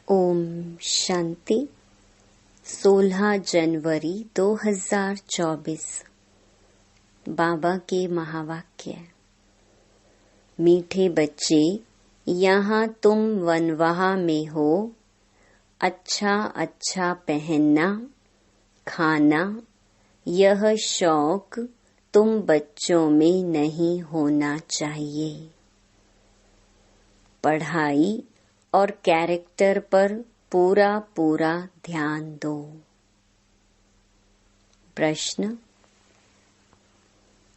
ओम शांति। 16 जनवरी 2024। बाबा के महावाक्य। मीठे बच्चे, यहाँ तुम वनवाह में हो। अच्छा अच्छा पहनना, खाना, यह शौक तुम बच्चों में नहीं होना चाहिए। पढ़ाई और कैरेक्टर पर पूरा पूरा ध्यान दो। प्रश्न: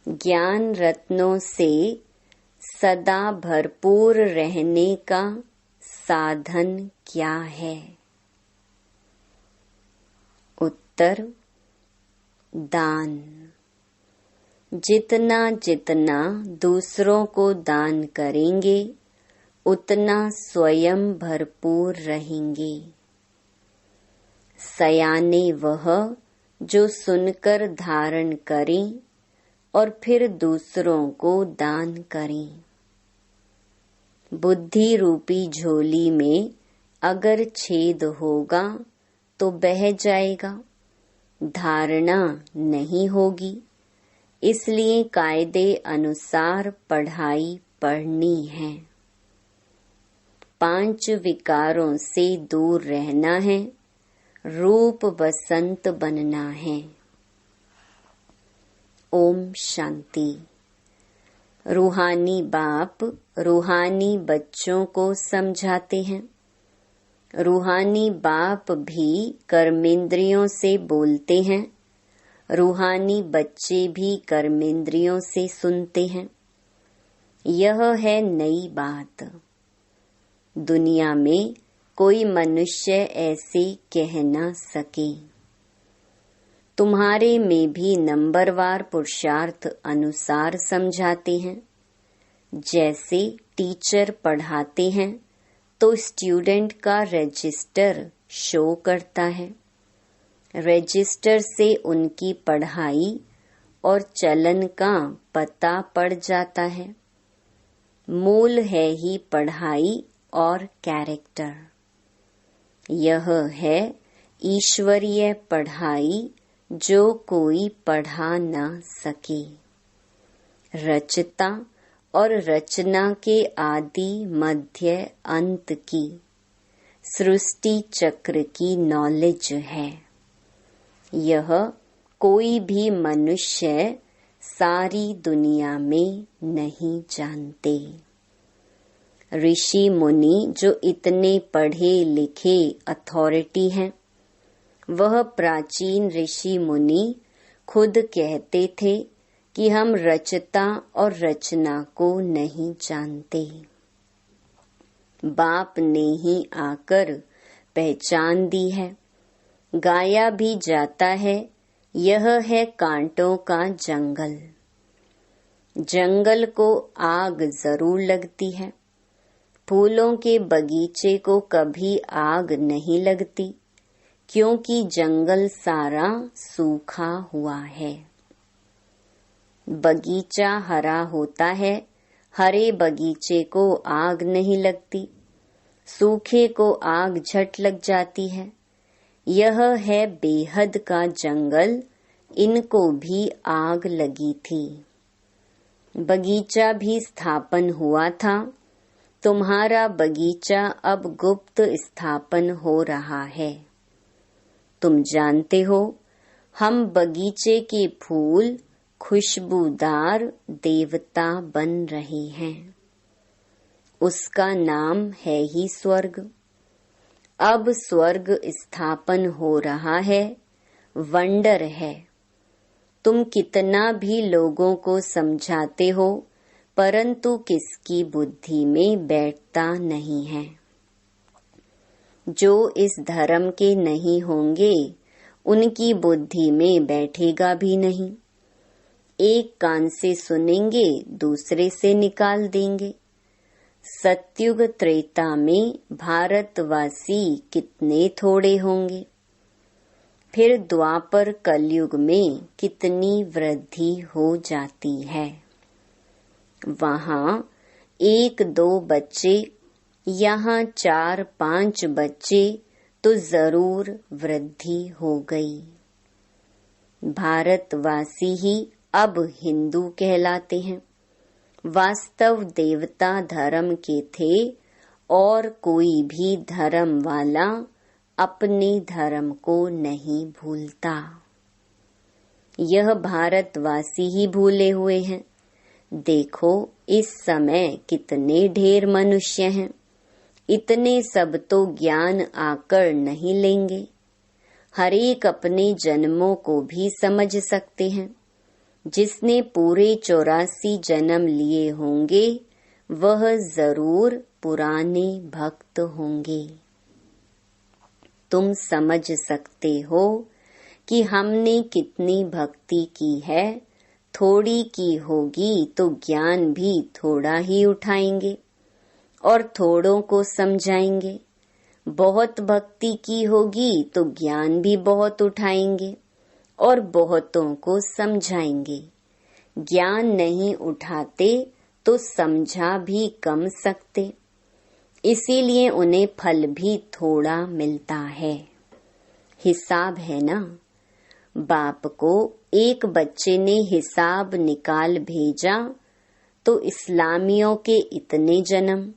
ज्ञान रत्नों से सदा भरपूर रहने का साधन क्या है? उत्तर: दान। जितना जितना दूसरों को दान करेंगे, उतना स्वयं भरपूर रहेंगे। सयाने वह जो सुनकर धारण करें और फिर दूसरों को दान करें। बुद्धि रूपी झोली में अगर छेद होगा तो बह जाएगा, धारणा नहीं होगी। इसलिए कायदे अनुसार पढ़ाई पढ़नी है। 5 विकारों से दूर रहना है, रूप बसंत बनना है। ओम शांति। रूहानी बाप रूहानी बच्चों को समझाते हैं। रूहानी बाप भी कर्मेंद्रियों से बोलते हैं, रूहानी बच्चे भी कर्मेंद्रियों से सुनते हैं। यह है नई बात। दुनिया में कोई मनुष्य ऐसे कह न सके। तुम्हारे में भी नंबरवार पुरुषार्थ अनुसार समझाते हैं। जैसे टीचर पढ़ाते हैं तो स्टूडेंट का रजिस्टर शो करता है। रजिस्टर से उनकी पढ़ाई और चलन का पता पड़ जाता है। मूल है ही पढ़ाई और कैरेक्टर। यह है ईश्वरीय पढ़ाई जो कोई पढ़ा न सके। रचता और रचना के आदि मध्य अंत की सृष्टि चक्र की नॉलेज है। यह कोई भी मनुष्य सारी दुनिया में नहीं जानते। ऋषि मुनि जो इतने पढ़े लिखे अथॉरिटी हैं, वह प्राचीन ऋषि मुनि खुद कहते थे कि हम रचता और रचना को नहीं जानते। बाप ने ही आकर पहचान दी है। गाया भी जाता है, यह है कांटों का जंगल। जंगल को आग जरूर लगती है। फूलों के बगीचे को कभी आग नहीं लगती, क्योंकि जंगल सारा सूखा हुआ है। बगीचा हरा होता है, हरे बगीचे को आग नहीं लगती, सूखे को आग झट लग जाती है। यह है बेहद का जंगल, इनको भी आग लगी थी। बगीचा भी स्थापन हुआ था। तुम्हारा बगीचा अब गुप्त स्थापन हो रहा है। तुम जानते हो, हम बगीचे के फूल खुशबूदार देवता बन रहे हैं। उसका नाम है ही स्वर्ग। अब स्वर्ग स्थापन हो रहा है, वंडर है। तुम कितना भी लोगों को समझाते हो, परंतु किसकी बुद्धि में बैठता नहीं है। जो इस धर्म के नहीं होंगे, उनकी बुद्धि में बैठेगा भी नहीं। एक कान से सुनेंगे, दूसरे से निकाल देंगे। सत्युग त्रेता में भारतवासी कितने थोड़े होंगे। फिर द्वापर कलयुग में कितनी वृद्धि हो जाती है। वहाँ 1-2 बच्चे यहाँ 4-5 बच्चे तो जरूर वृद्धि हो गई। भारतवासी ही अब हिंदू कहलाते हैं। वास्तव देवता धर्म के थे और कोई भी धर्म वाला अपने धर्म को नहीं भूलता। यह भारतवासी ही भूले हुए हैं। देखो इस समय कितने ढेर मनुष्य हैं। इतने सब तो ज्ञान आकर नहीं लेंगे। हर एक अपने जन्मों को भी समझ सकते हैं। जिसने पूरे 84 जन्म लिए होंगे वह जरूर पुराने भक्त होंगे। तुम समझ सकते हो कि हमने कितनी भक्ति की है। थोड़ी की होगी तो ज्ञान भी थोड़ा ही उठाएंगे और थोड़ों को समझाएंगे। बहुत भक्ति की होगी तो ज्ञान भी बहुत उठाएंगे और बहुतों को समझाएंगे। ज्ञान नहीं उठाते तो समझा भी कम सकते, इसीलिए उन्हें फल भी थोड़ा मिलता है। हिसाब है ना। बाप को एक बच्चे ने हिसाब निकाल भेजा तो इस्लामियों के इतने जन्म,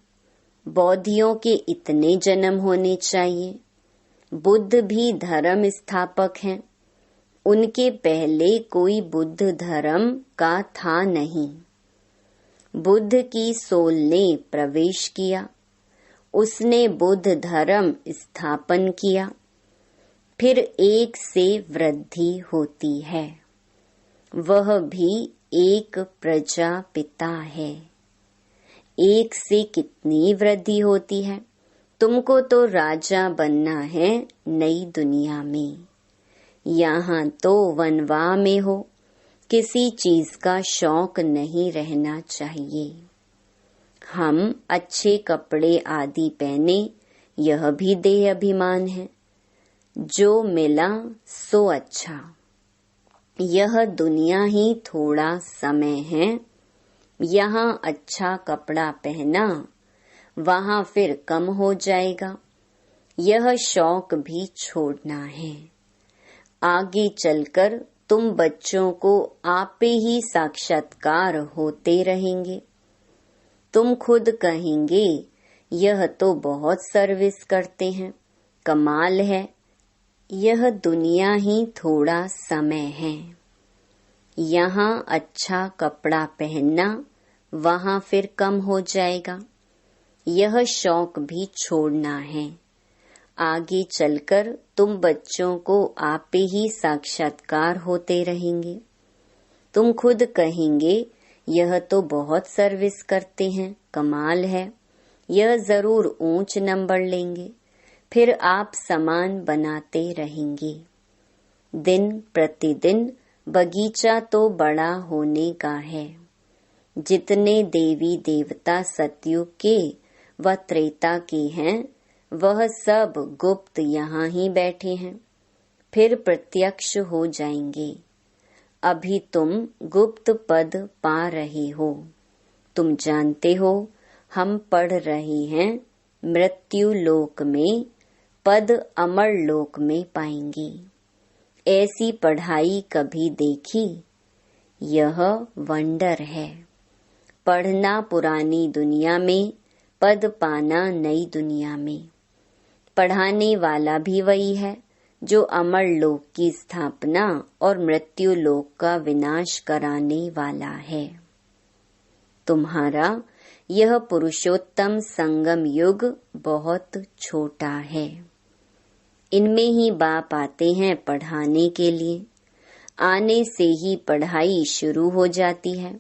बौद्धियों के इतने जन्म होने चाहिए। बुद्ध भी धर्म स्थापक हैं। उनके पहले कोई बुद्ध धर्म का था नहीं। बुद्ध की सोल ने प्रवेश किया, उसने बुद्ध धर्म स्थापन किया। फिर एक से वृद्धि होती है। वह भी एक प्रजापिता है। एक से कितनी वृद्धि होती है। तुमको तो राजा बनना है नई दुनिया में। यहाँ तो वनवाह में हो। किसी चीज का शौक नहीं रहना चाहिए। हम अच्छे कपड़े आदि पहने, यह भी देह अभिमान है। जो मिला सो अच्छा। यह दुनिया ही थोड़ा समय है। यहाँ अच्छा कपड़ा पहना, वहाँ फिर कम हो जाएगा। यह शौक भी छोड़ना है। आगे चलकर तुम बच्चों को आपे ही साक्षात्कार होते रहेंगे। तुम खुद कहेंगे यह तो बहुत सर्विस करते हैं, कमाल है। यह दुनिया ही थोड़ा समय है। यहाँ अच्छा कपड़ा पहनना, वहाँ फिर कम हो जाएगा। यह शौक भी छोड़ना है। आगे चलकर तुम बच्चों को आपे ही साक्षात्कार होते रहेंगे। तुम खुद कहेंगे यह तो बहुत सर्विस करते हैं, कमाल है। यह जरूर ऊंच नंबर लेंगे। फिर आप सामान बनाते रहेंगे। दिन प्रतिदिन बगीचा तो बड़ा होने का है। जितने देवी देवता सतयुग के व त्रेता के हैं, वह सब गुप्त यहाँ ही बैठे हैं। फिर प्रत्यक्ष हो जाएंगे। अभी तुम गुप्त पद पा रहे हो। तुम जानते हो हम पढ़ रहे हैं मृत्यु लोक में, पद अमर लोक में पाएंगे। ऐसी पढ़ाई कभी देखी? यह वंडर है। पढ़ना पुरानी दुनिया में, पद पाना नई दुनिया में। पढ़ाने वाला भी वही है जो अमर लोक की स्थापना और मृत्यु लोक का विनाश कराने वाला है। तुम्हारा यह पुरुषोत्तम संगम युग बहुत छोटा है। इनमें ही बाप आते हैं पढ़ाने के लिए। आने से ही पढ़ाई शुरू हो जाती है।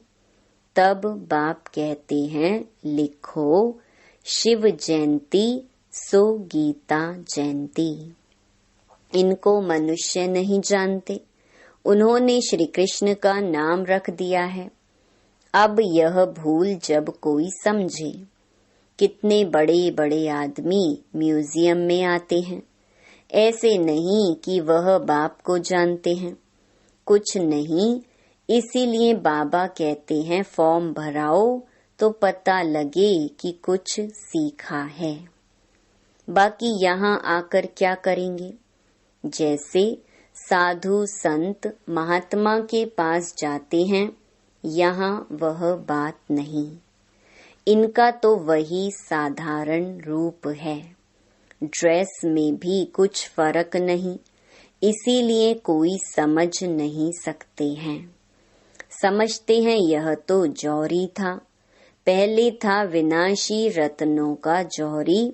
तब बाप कहते हैं लिखो शिव जयंती सो गीता जयंती। इनको मनुष्य नहीं जानते। उन्होंने श्री कृष्ण का नाम रख दिया है। अब यह भूल जब कोई समझे। कितने बड़े बड़े आदमी म्यूजियम में आते हैं। ऐसे नहीं कि वह बाप को जानते हैं, कुछ नहीं। इसीलिए बाबा कहते हैं फॉर्म भराओ तो पता लगे कि कुछ सीखा है। बाकी यहाँ आकर क्या करेंगे? जैसे साधु संत महात्मा के पास जाते हैं, यहाँ वह बात नहीं। इनका तो वही साधारण रूप है। ड्रेस में भी कुछ फर्क नहीं, इसीलिए कोई समझ नहीं सकते हैं। समझते हैं यह तो जौहरी था, पहले था विनाशी रत्नों का जौहरी,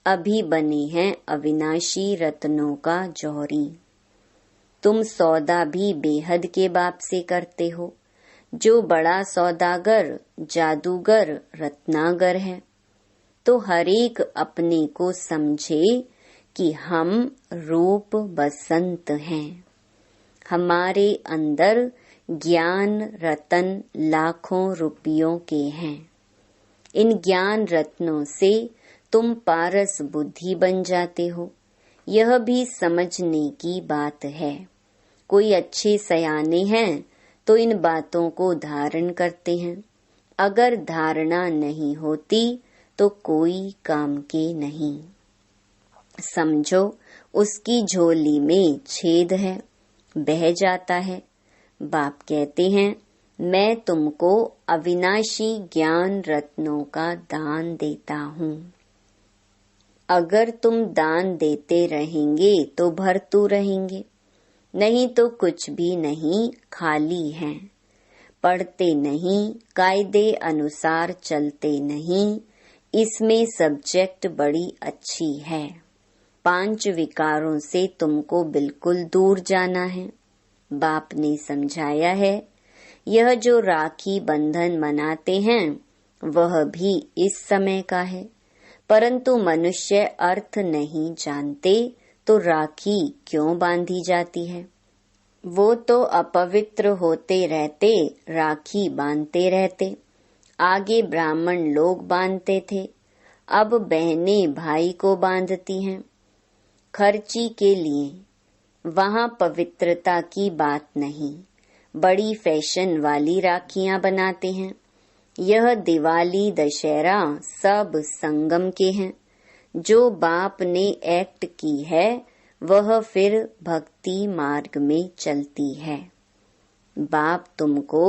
अभी बने हैं अविनाशी रत्नों का जौहरी। तुम सौदा भी बेहद के बाप से करते हो, जो बड़ा सौदागर जादूगर रत्नागर है। तो हरेक अपने को समझे कि हम रूप बसंत हैं। हमारे अंदर ज्ञान रतन लाखों रुपयों के हैं। इन ज्ञान रत्नों से तुम पारस बुद्धि बन जाते हो। यह भी समझने की बात है। कोई अच्छे सयाने हैं तो इन बातों को धारण करते हैं। अगर धारणा नहीं होती तो कोई काम के नहीं। समझो उसकी झोली में छेद है, बह जाता है। बाप कहते हैं मैं तुमको अविनाशी ज्ञान रत्नों का दान देता हूँ। अगर तुम दान देते रहेंगे तो भरतू रहेंगे, नहीं तो कुछ भी नहीं, खाली हैं। पढ़ते नहीं, कायदे अनुसार चलते नहीं। इसमें सब्जेक्ट बड़ी अच्छी है। 5 विकारों से तुमको बिल्कुल दूर जाना है। बाप ने समझाया है। यह जो राखी बंधन मनाते हैं वह भी इस समय का है, परंतु मनुष्य अर्थ नहीं जानते तो राखी क्यों बांधी जाती है? वो तो अपवित्र होते रहते राखी बांधते रहते। आगे ब्राह्मण लोग बांधते थे, अब बहनें भाई को बांधती हैं खर्ची के लिए। वहाँ पवित्रता की बात नहीं, बड़ी फैशन वाली राखियां बनाते हैं। यह दिवाली दशहरा सब संगम के हैं। जो बाप ने एक्ट की है वह फिर भक्ति मार्ग में चलती है। बाप तुमको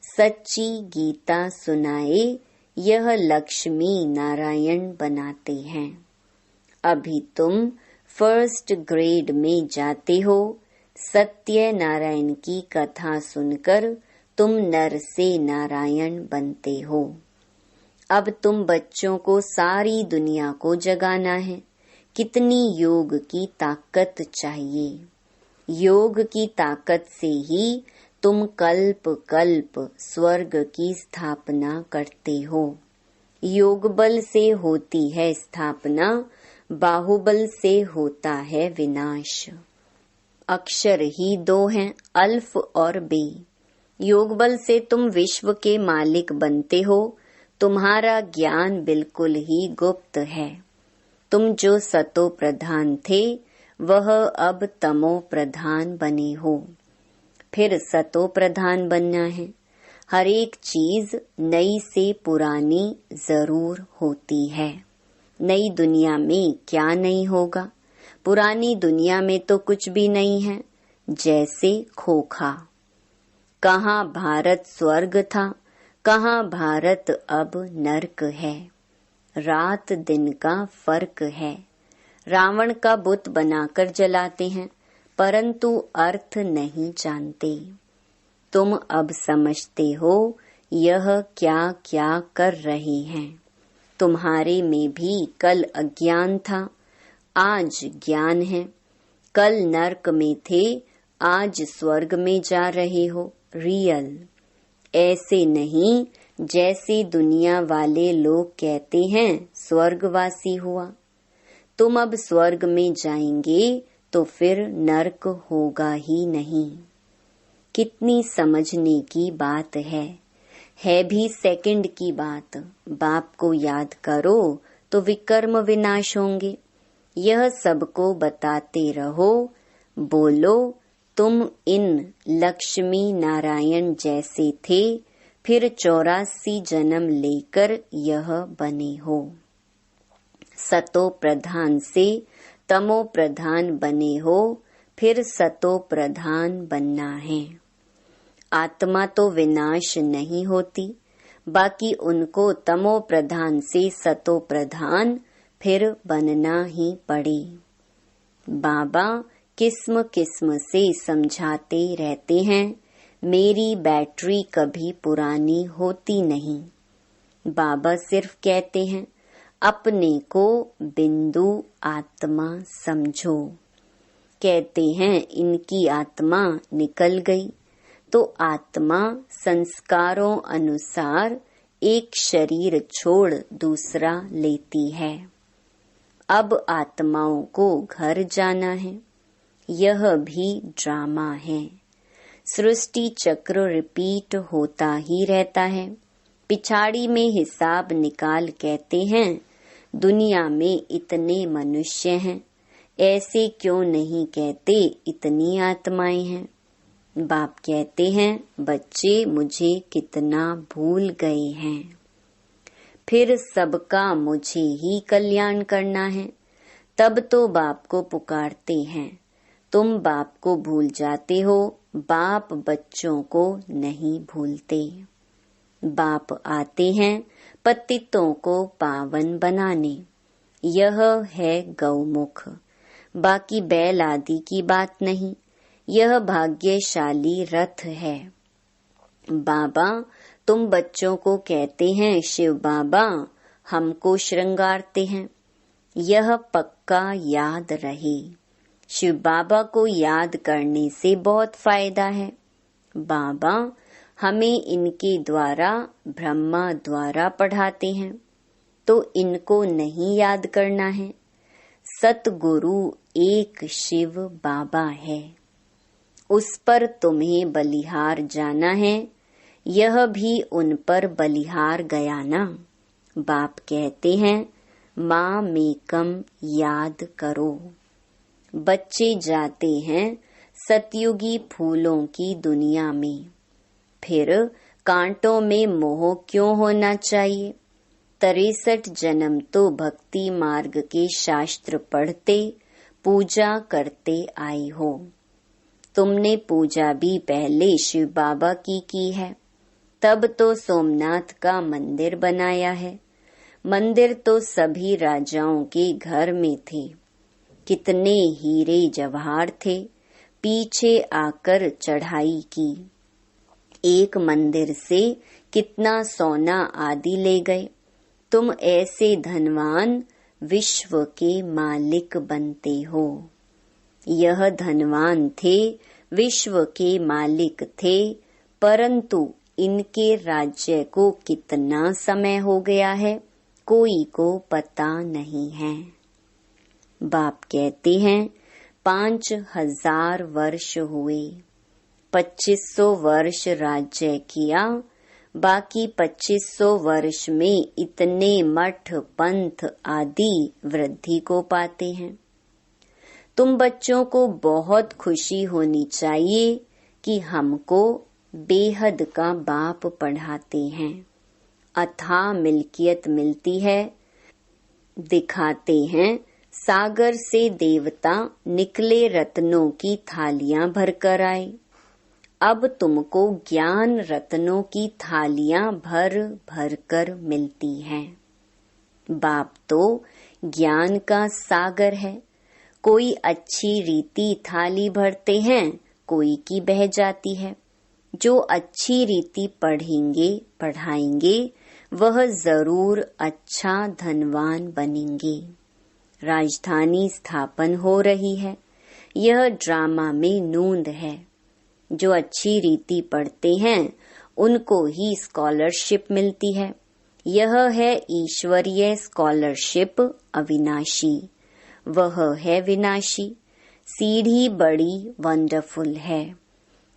सच्ची गीता सुनाए, यह लक्ष्मी नारायण बनाते हैं। अभी तुम फर्स्ट ग्रेड में जाते हो। सत्य नारायण की कथा सुनकर तुम नर से नारायण बनते हो। अब तुम बच्चों को सारी दुनिया को जगाना है। कितनी योग की ताकत चाहिए। योग की ताकत से ही तुम कल्प कल्प स्वर्ग की स्थापना करते हो। योग बल से होती है स्थापना, बाहुबल से होता है विनाश। अक्षर ही 2 हैं, अल्फ और बे। योग बल से तुम विश्व के मालिक बनते हो। तुम्हारा ज्ञान बिल्कुल ही गुप्त है। तुम जो सतो प्रधान थे वह अब तमो प्रधान बने हो। फिर सतो प्रधान बनना है। हर एक चीज नई से पुरानी जरूर होती है। नई दुनिया में क्या नहीं होगा? पुरानी दुनिया में तो कुछ भी नहीं है। जैसे खोखा, कहाँ भारत स्वर्ग था, कहाँ भारत अब नर्क है। रात दिन का फर्क है। रावण का बुत बनाकर जलाते हैं, परंतु अर्थ नहीं जानते। तुम अब समझते हो यह क्या क्या कर रहे हैं। तुम्हारे में भी कल अज्ञान था, आज ज्ञान है। कल नरक में थे, आज स्वर्ग में जा रहे हो। रियल ऐसे नहीं जैसे दुनिया वाले लोग कहते हैं स्वर्गवासी हुआ। तुम अब स्वर्ग में जाएंगे तो फिर नरक होगा ही नहीं। कितनी समझने की बात है भी सेकंड की बात। बाप को याद करो तो विकर्म विनाश होंगे। यह सबको बताते रहो। बोलो तुम इन लक्ष्मी नारायण जैसे थे फिर 84 जन्म लेकर यह बने हो। सतो प्रधान से तमो प्रधान बने हो, फिर सतो प्रधान बनना है। आत्मा तो विनाश नहीं होती, बाकी उनको तमो प्रधान से सतो प्रधान फिर बनना ही पड़े। बाबा किस्म किस्म से समझाते रहते हैं, मेरी बैटरी कभी पुरानी होती नहीं। बाबा सिर्फ कहते हैं, अपने को बिंदु आत्मा समझो। कहते हैं इनकी आत्मा निकल गई, तो आत्मा संस्कारों अनुसार एक शरीर छोड़ दूसरा लेती है। अब आत्माओं को घर जाना है। यह भी ड्रामा है। सृष्टि चक्र रिपीट होता ही रहता है। पिछाड़ी में हिसाब निकाल कहते हैं, दुनिया में इतने मनुष्य हैं, ऐसे क्यों नहीं कहते इतनी आत्माएं हैं। बाप कहते हैं, बच्चे मुझे कितना भूल गए हैं। फिर सबका मुझे ही कल्याण करना है, तब तो बाप को पुकारते हैं। तुम बाप को भूल जाते हो, बाप बच्चों को नहीं भूलते। बाप आते हैं पतितों को पावन बनाने। यह है गौमुख, बाकी बैल आदि की बात नहीं। यह भाग्यशाली रथ है। बाबा तुम बच्चों को कहते हैं, शिव बाबा हमको श्रृंगारते हैं। यह पक्का याद रहे। शिव बाबा को याद करने से बहुत फायदा है। बाबा हमें इनके द्वारा ब्रह्मा द्वारा पढ़ाते हैं, तो इनको नहीं याद करना है। सतगुरु एक शिव बाबा है, उस पर तुम्हें बलिहार जाना है। यह भी उन पर बलिहार गया ना। बाप कहते हैं, माँ मेकम याद करो। बच्चे जाते हैं सतयुगी फूलों की दुनिया में। फिर कांटों में मोह क्यों होना चाहिए। 63 जन्म तो भक्ति मार्ग के शास्त्र पढ़ते पूजा करते आई हो। तुमने पूजा भी पहले शिव बाबा की है। तब तो सोमनाथ का मंदिर बनाया है। मंदिर तो सभी राजाओं के घर में थे। कितने हीरे जवाहर थे, पीछे आकर चढ़ाई की। एक मंदिर से कितना सोना आदि ले गए। तुम ऐसे धनवान विश्व के मालिक बनते हो। यह धनवान थे, विश्व के मालिक थे, परंतु इनके राज्य को कितना समय हो गया है, कोई को पता नहीं है। बाप कहते हैं, 5000 वर्ष हुए। 2500 वर्ष राज्य किया, बाकी 2500 वर्ष में इतने मठ पंथ आदि वृद्धि को पाते हैं। तुम बच्चों को बहुत खुशी होनी चाहिए कि हमको बेहद का बाप पढ़ाते हैं। अथाह मिल्कियत मिलती है। दिखाते हैं सागर से देवता निकले रत्नों की थालियां भरकर आए। अब तुमको ज्ञान रत्नों की थालियां भर भर कर मिलती हैं। बाप तो ज्ञान का सागर है। कोई अच्छी रीति थाली भरते हैं, कोई की बह जाती है। जो अच्छी रीति पढ़ेंगे पढ़ाएंगे, वह जरूर अच्छा धनवान बनेंगे। राजधानी स्थापन हो रही है। यह ड्रामा में नूंद है। जो अच्छी रीति पढ़ते हैं उनको ही स्कॉलरशिप मिलती है। यह है ईश्वरीय स्कॉलरशिप अविनाशी, वह है विनाशी। सीढ़ी बड़ी वंडरफुल है।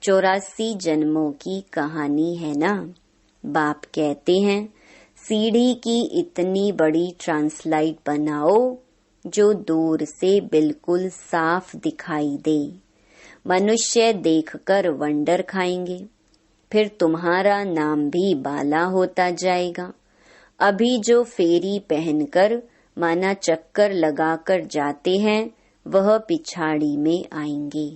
84 जन्मों की कहानी है ना। बाप कहते हैं, सीढ़ी की इतनी बड़ी ट्रांसलाइट बनाओ जो दूर से बिल्कुल साफ दिखाई दे। मनुष्य देखकर वंडर खाएंगे। फिर तुम्हारा नाम भी बाला होता जाएगा। अभी जो फेरी पहनकर माना चक्कर लगाकर जाते हैं वह पिछाड़ी में आएंगे।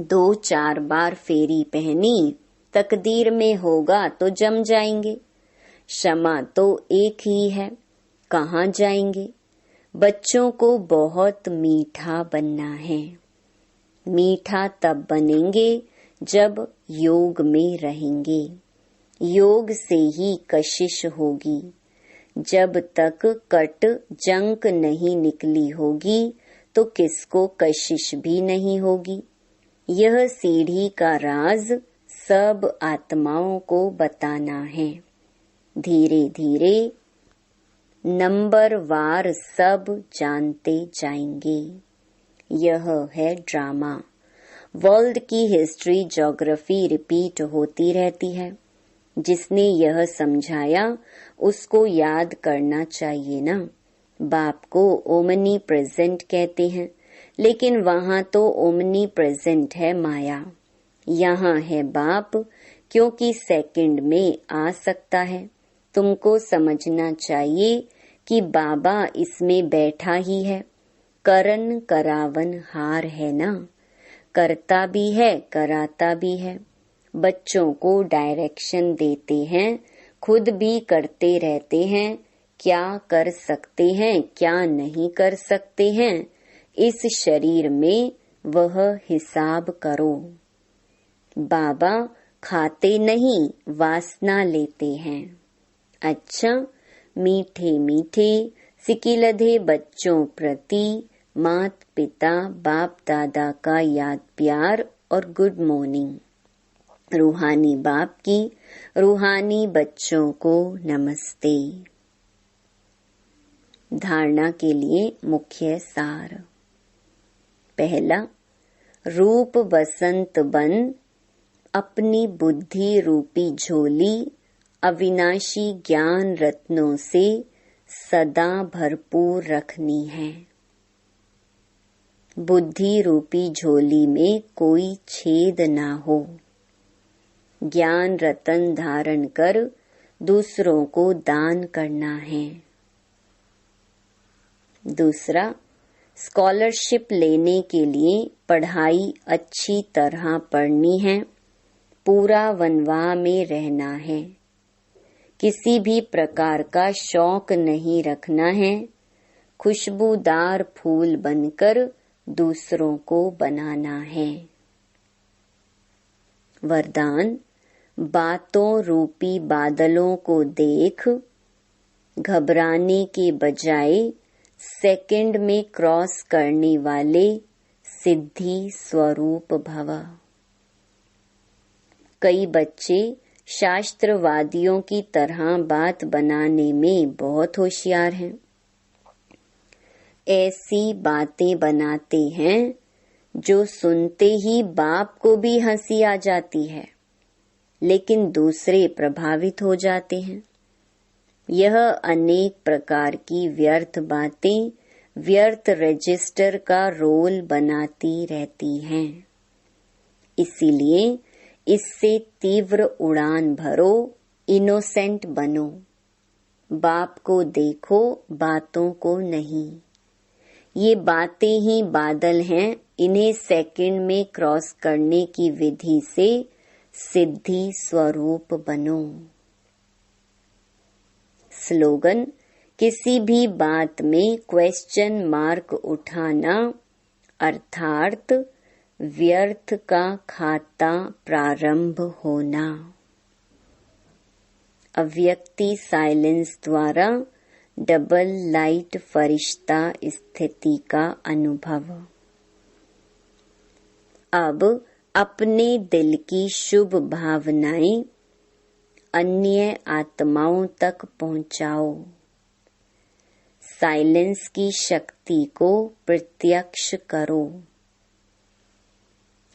2-4 बार फेरी पहनी, तकदीर में होगा तो जम जाएंगे। क्षमा तो एक ही है, कहाँ जाएंगे। बच्चों को बहुत मीठा बनना है। मीठा तब बनेंगे जब योग में रहेंगे। योग से ही कशिश होगी। जब तक कट जंक नहीं निकली होगी तो किसको कशिश भी नहीं होगी। यह सीढ़ी का राज सब आत्माओं को बताना है। धीरे धीरे नंबर वार सब जानते जाएंगे। यह है ड्रामा। वर्ल्ड की हिस्ट्री, ज्योग्राफी रिपीट होती रहती है। जिसने यह समझाया उसको याद करना चाहिए ना। बाप को ओमनी प्रेजेंट कहते हैं, लेकिन वहाँ तो ओमनी प्रेजेंट है माया। यहाँ है बाप, क्योंकि सेकंड में आ सकता है। तुमको समझना चाहिए कि बाबा इसमें बैठा ही है। करन करावन हार है ना, करता भी है कराता भी है। बच्चों को डायरेक्शन देते हैं, खुद भी करते रहते हैं। क्या कर सकते हैं, क्या नहीं कर सकते हैं, इस शरीर में वह हिसाब करो। बाबा खाते नहीं, वासना लेते हैं। अच्छा, मीठे मीठे सिकिलधे बच्चों प्रति मात पिता बाप दादा का याद प्यार और गुड मॉर्निंग। रूहानी बाप की रूहानी बच्चों को नमस्ते। धारणा के लिए मुख्य सार। पहला, रूप बसंत बन अपनी बुद्धि रूपी झोली अविनाशी ज्ञान रत्नों से सदा भरपूर रखनी है। बुद्धि रूपी झोली में कोई छेद ना हो। ज्ञान रतन धारण कर दूसरों को दान करना है। दूसरा, स्कॉलरशिप लेने के लिए पढ़ाई अच्छी तरह पढ़नी है। पूरा वनवाह में रहना है। किसी भी प्रकार का शौक नहीं रखना है। खुशबूदार फूल बनकर दूसरों को बनाना है। वरदान, बातों रूपी बादलों को देख घबराने के बजाय सेकंड में क्रॉस करने वाले सिद्धि स्वरूप भव। कई बच्चे शास्त्रवादियों की तरह बात बनाने में बहुत होशियार हैं। ऐसी बातें बनाते हैं जो सुनते ही बाप को भी हंसी आ जाती है, लेकिन दूसरे प्रभावित हो जाते हैं। यह अनेक प्रकार की व्यर्थ बातें व्यर्थ रजिस्टर का रोल बनाती रहती हैं। इसीलिए इससे तीव्र उड़ान भरो, इनोसेंट बनो। बाप को देखो, बातों को नहीं। ये बातें ही बादल हैं, इन्हें सेकंड में क्रॉस करने की विधि से सिद्धि स्वरूप बनो। स्लोगन, किसी भी बात में क्वेश्चन मार्क उठाना अर्थात व्यर्थ का खाता प्रारंभ होना। अव्यक्ति साइलेंस द्वारा डबल लाइट फरिश्ता स्थिति का अनुभव। अब अपने दिल की शुभ भावनाएं अन्य आत्माओं तक पहुंचाओ। साइलेंस की शक्ति को प्रत्यक्ष करो।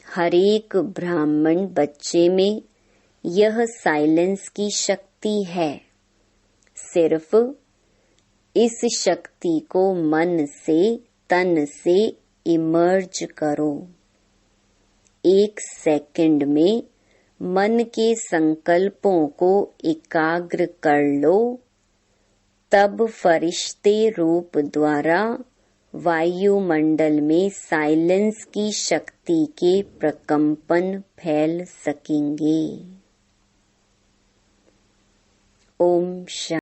हरेक ब्राह्मण बच्चे में यह साइलेंस की शक्ति है। सिर्फ इस शक्ति को मन से तन से इमर्ज करो। 1 सेकंड में मन के संकल्पों को एकाग्र कर लो, तब फरिश्ते रूप द्वारा वायुमंडल में साइलेंस की शक्ति के प्रकंपन फैल सकेंगे। ओम शांति।